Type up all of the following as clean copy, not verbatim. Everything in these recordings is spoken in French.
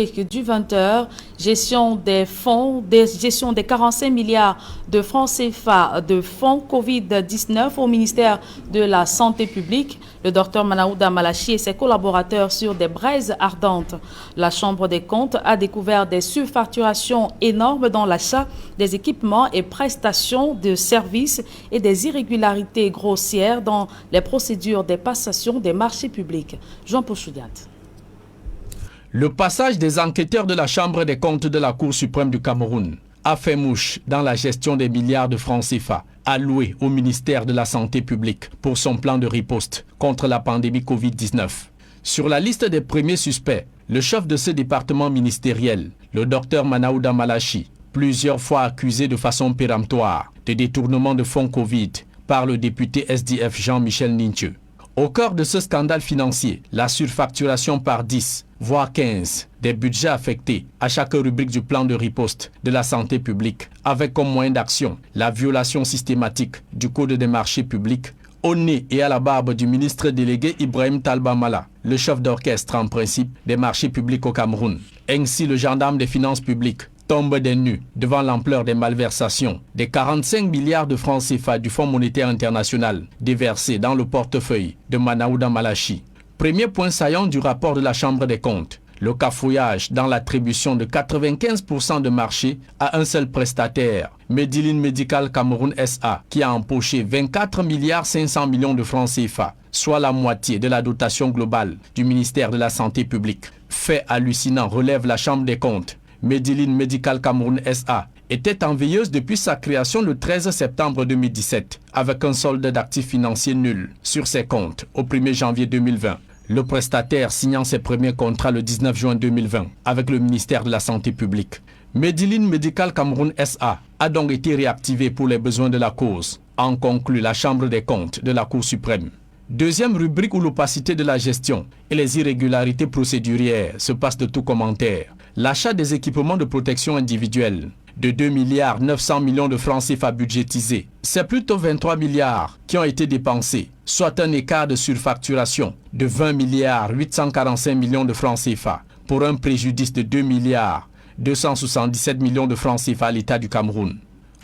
du 20h, gestion des 45 milliards de francs CFA de fonds Covid-19 au ministère de la Santé publique. Le docteur Manaouda Malachi et ses collaborateurs sur des braises ardentes. La Chambre des comptes a découvert des surfacturations énormes dans l'achat des équipements et prestations de services et des irrégularités grossières dans les procédures des passations des marchés publics. Jean-Paul Choudiat. Le passage des enquêteurs de la Chambre des comptes de la Cour suprême du Cameroun a fait mouche dans la gestion des milliards de francs CFA alloués au ministère de la Santé publique pour son plan de riposte contre la pandémie Covid-19. Sur la liste des premiers suspects, le chef de ce département ministériel, le docteur Manaouda Malachi, plusieurs fois accusé de façon péremptoire de détournement de fonds Covid par le député SDF Jean-Michel Nintieu. Au cœur de ce scandale financier, la surfacturation par 10, voire 15, des budgets affectés à chaque rubrique du plan de riposte de la santé publique, avec comme moyen d'action la violation systématique du Code des marchés publics, au nez et à la barbe du ministre délégué Ibrahim Talba Mala, le chef d'orchestre en principe des marchés publics au Cameroun. Ainsi, le gendarme des finances publiques tombe des nues devant l'ampleur des malversations des 45 milliards de francs CFA du Fonds monétaire international déversés dans le portefeuille de Manaouda Malachi. Premier point saillant du rapport de la Chambre des comptes, le cafouillage dans l'attribution de 95% de marché à un seul prestataire, Medilin Medical Cameroun SA, qui a empoché 24 milliards 500 millions de francs CFA, soit la moitié de la dotation globale du ministère de la Santé publique. Fait hallucinant, relève la Chambre des comptes. Medilin Medical Cameroun SA était en veilleuse depuis sa création le 13 septembre 2017, avec un solde d'actifs financiers nul sur ses comptes au 1er janvier 2020. Le prestataire signant ses premiers contrats le 19 juin 2020 avec le ministère de la Santé publique. Medilin Medical Cameroun SA a donc été réactivé pour les besoins de la cause, en conclut la Chambre des comptes de la Cour suprême. Deuxième rubrique où l'opacité de la gestion et les irrégularités procédurières se passent de tout commentaire. L'achat des équipements de protection individuelle de 2 milliards 900 millions de francs CFA budgétisés. C'est plutôt 23 milliards qui ont été dépensés, soit un écart de surfacturation de 20 milliards 845 millions de francs CFA pour un préjudice de 2 milliards 277 millions de francs CFA à l'État du Cameroun.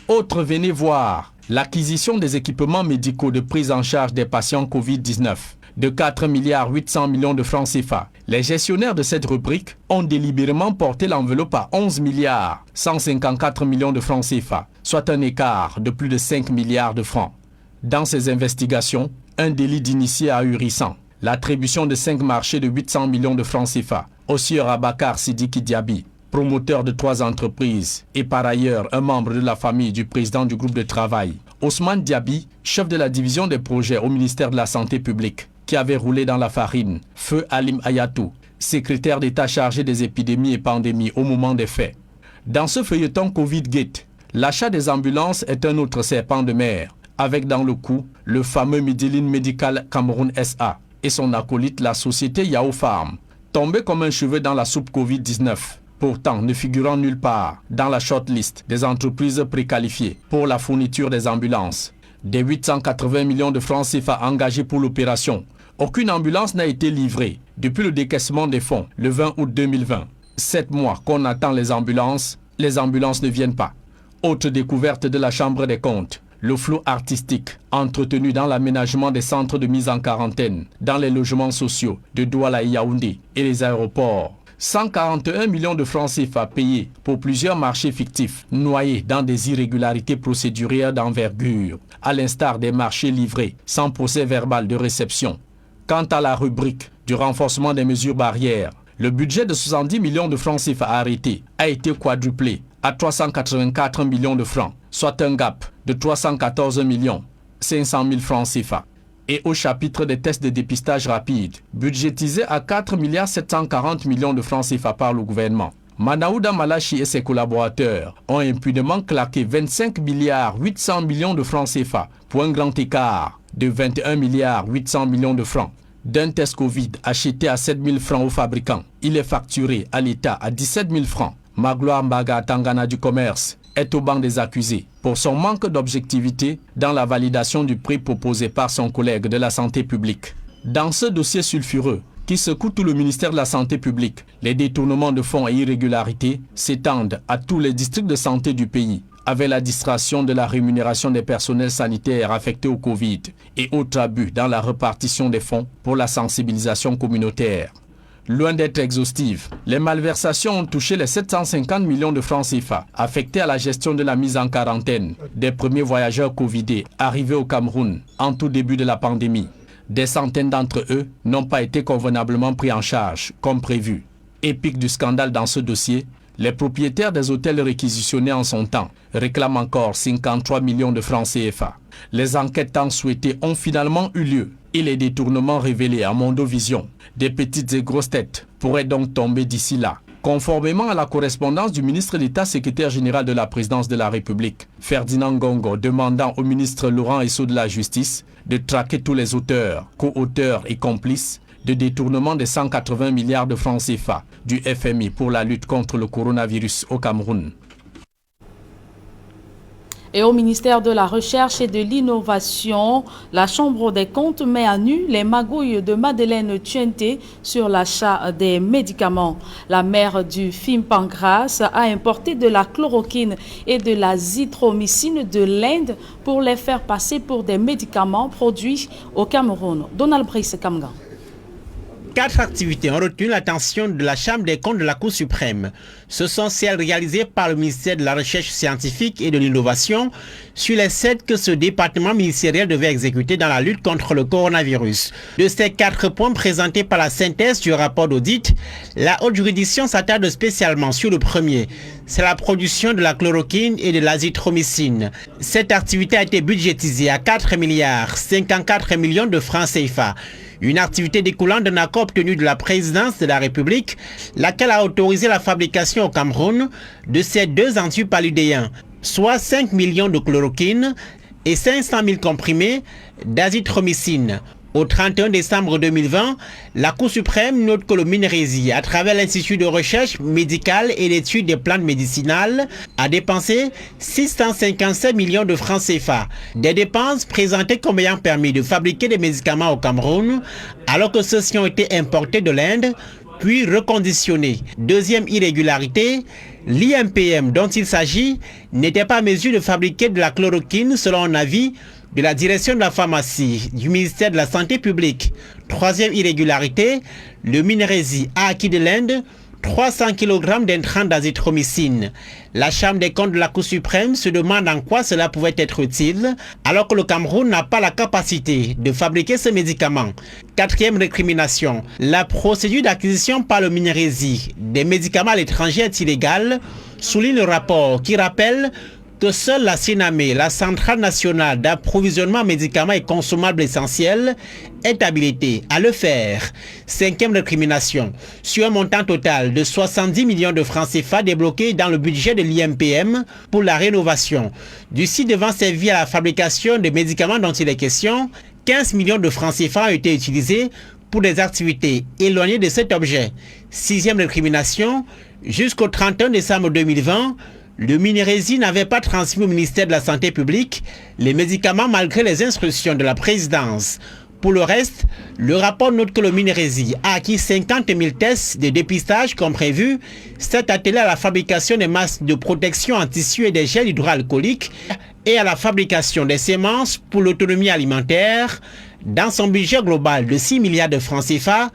Autre, venez voir l'acquisition des équipements médicaux de prise en charge des patients Covid-19 de 4 milliards 800 millions de francs CFA. Les gestionnaires de cette rubrique ont délibérément porté l'enveloppe à 11 milliards 154 millions de francs CFA, soit un écart de plus de 5 milliards de francs. Dans ces investigations, un délit d'initié ahurissant, l'attribution de 5 marchés de 800 millions de francs CFA au sieur Abakar Sidiki Diaby, promoteur de 3 entreprises et par ailleurs un membre de la famille du président du groupe de travail, Ousmane Diaby, chef de la division des projets au ministère de la Santé publique, qui avait roulé dans la farine, Feu Alim Ayatou, secrétaire d'État chargé des épidémies et pandémies au moment des faits. Dans ce feuilleton Covid-Gate, l'achat des ambulances est un autre serpent de mer, avec dans le coup le fameux Medilin Medical Cameroun SA et son acolyte la société Yao Farm, tombé comme un cheveu dans la soupe Covid-19, pourtant ne figurant nulle part dans la shortlist des entreprises préqualifiées pour la fourniture des ambulances. Des 880 millions de francs CFA engagés pour l'opération, aucune ambulance n'a été livrée depuis le décaissement des fonds le 20 août 2020. 7 mois qu'on attend les ambulances ne viennent pas. Autre découverte de la Chambre des comptes, le flou artistique entretenu dans l'aménagement des centres de mise en quarantaine, dans les logements sociaux de Douala et Yaoundé et les aéroports. 141 millions de francs CFA payés pour plusieurs marchés fictifs, noyés dans des irrégularités procédurières d'envergure, à l'instar des marchés livrés sans procès verbal de réception. Quant à la rubrique du renforcement des mesures barrières, le budget de 70 millions de francs CFA arrêté a été quadruplé à 384 millions de francs, soit un gap de 314 millions 500 000 francs CFA. Et au chapitre des tests de dépistage rapide, budgétisé à 4 milliards 740 millions de francs CFA par le gouvernement. Manaouda Malachi et ses collaborateurs ont impunément claqué 25 milliards 800 millions de francs CFA pour un grand écart de 21 milliards 800 millions de francs. D'un test Covid acheté à 7 000 francs aux fabricants, il est facturé à l'État à 17 000 francs. Magloire Mbaga Tangana du commerce est au banc des accusés pour son manque d'objectivité dans la validation du prix proposé par son collègue de la santé publique. Dans ce dossier sulfureux qui secoue tout le ministère de la Santé publique. Les détournements de fonds et irrégularités s'étendent à tous les districts de santé du pays, avec la distraction de la rémunération des personnels sanitaires affectés au Covid et autres abus dans la répartition des fonds pour la sensibilisation communautaire. Loin d'être exhaustives, les malversations ont touché les 750 millions de francs CFA affectés à la gestion de la mise en quarantaine des premiers voyageurs covidés arrivés au Cameroun en tout début de la pandémie. Des centaines d'entre eux n'ont pas été convenablement pris en charge, comme prévu. Épique du scandale dans ce dossier, les propriétaires des hôtels réquisitionnés en son temps réclament encore 53 millions de francs CFA. Les enquêtes tant souhaitées ont finalement eu lieu et les détournements révélés à Mondovision des petites et grosses têtes pourraient donc tomber d'ici là. Conformément à la correspondance du ministre d'État secrétaire général de la présidence de la République, Ferdinand Ngongo, demandant au ministre Laurent Esso de la Justice de traquer tous les auteurs, co-auteurs et complices de détournement de 180 milliards de francs CFA du FMI pour la lutte contre le coronavirus au Cameroun. Et au ministère de la Recherche et de l'Innovation, la Chambre des comptes met à nu les magouilles de Madeleine Tuenté sur l'achat des médicaments. La maire du Fimpancras a importé de la chloroquine et de l'azithromycine de l'Inde pour les faire passer pour des médicaments produits au Cameroun. Donald Brice Kamgan. 4 activités ont retenu l'attention de la Chambre des comptes de la Cour suprême. Ce sont celles réalisées par le ministère de la Recherche scientifique et de l'Innovation sur les 7 que ce département ministériel devait exécuter dans la lutte contre le coronavirus. De ces 4 points présentés par la synthèse du rapport d'audit, la haute juridiction s'attarde spécialement sur le premier. C'est la production de la chloroquine et de l'azithromycine. Cette activité a été budgétisée à 4 milliards 54 millions de francs CFA. Une activité découlant d'un accord obtenu de la présidence de la République, laquelle a autorisé la fabrication au Cameroun de ces 2 antipaludéens, soit 5 millions de chloroquine et 500 000 comprimés d'azithromycine. Au 31 décembre 2020, la Cour suprême note que le MINRESI, à travers l'Institut de recherche médicale et d'études des plantes médicinales, a dépensé 657 millions de francs CFA. Des dépenses présentées comme ayant permis de fabriquer des médicaments au Cameroun, alors que ceux-ci ont été importés de l'Inde, puis reconditionnés. Deuxième irrégularité, l'IMPM dont il s'agit n'était pas en mesure de fabriquer de la chloroquine selon un avis de la direction de la pharmacie du ministère de la Santé publique. Troisième irrégularité, le MINRESI a acquis de l'Inde 300 kg d'intrants d'azithromycine. La Chambre des comptes de la Cour suprême se demande en quoi cela pouvait être utile, alors que le Cameroun n'a pas la capacité de fabriquer ce médicament. Quatrième récrimination, la procédure d'acquisition par le MINRESI des médicaments à l'étranger est illégale, souligne le rapport qui rappelle que seule la CNAME, la Centrale nationale d'approvisionnement en médicaments et consommables essentiels, est habilitée à le faire. Cinquième récrimination, sur un montant total de 70 millions de francs CFA débloqués dans le budget de l'IMPM pour la rénovation du site devant servir à la fabrication des médicaments dont il est question, 15 millions de francs CFA ont été utilisés pour des activités éloignées de cet objet. Sixième récrimination, jusqu'au 31 décembre 2020, le MINRESI n'avait pas transmis au ministère de la Santé publique les médicaments malgré les instructions de la présidence. Pour le reste, le rapport note que le MINRESI a acquis 50 000 tests de dépistage comme prévu, s'est attelé à la fabrication des masques de protection en tissu et des gels hydroalcooliques et à la fabrication des semences pour l'autonomie alimentaire dans son budget global de 6 milliards de francs CFA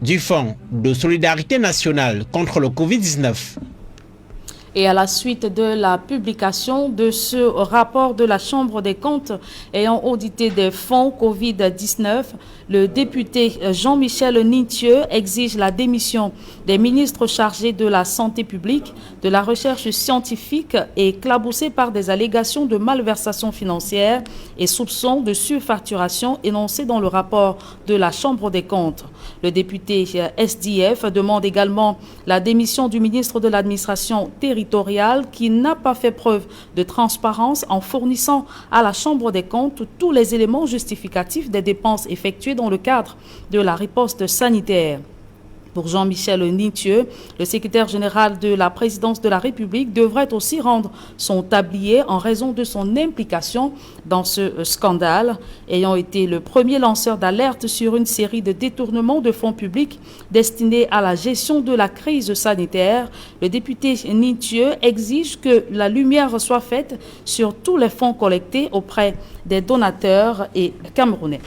du Fonds de solidarité nationale contre le Covid-19. Et à la suite de la publication de ce rapport de la Chambre des comptes ayant audité des fonds Covid-19, le député Jean-Michel Nitieux exige la démission des ministres chargés de la santé publique, de la recherche scientifique et éclaboussés par des allégations de malversation financière et soupçons de surfacturation énoncés dans le rapport de la Chambre des comptes. Le député SDF demande également la démission du ministre de l'administration territoriale qui n'a pas fait preuve de transparence en fournissant à la Chambre des comptes tous les éléments justificatifs des dépenses effectuées dans le cadre de la riposte sanitaire. Pour Jean-Michel Nitieux, le secrétaire général de la présidence de la République devrait aussi rendre son tablier en raison de son implication dans ce scandale. Ayant été le premier lanceur d'alerte sur une série de détournements de fonds publics destinés à la gestion de la crise sanitaire, le député Nitieux exige que la lumière soit faite sur tous les fonds collectés auprès des donateurs et camerounais.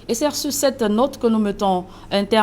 Et c'est sur cette note que nous mettons un terme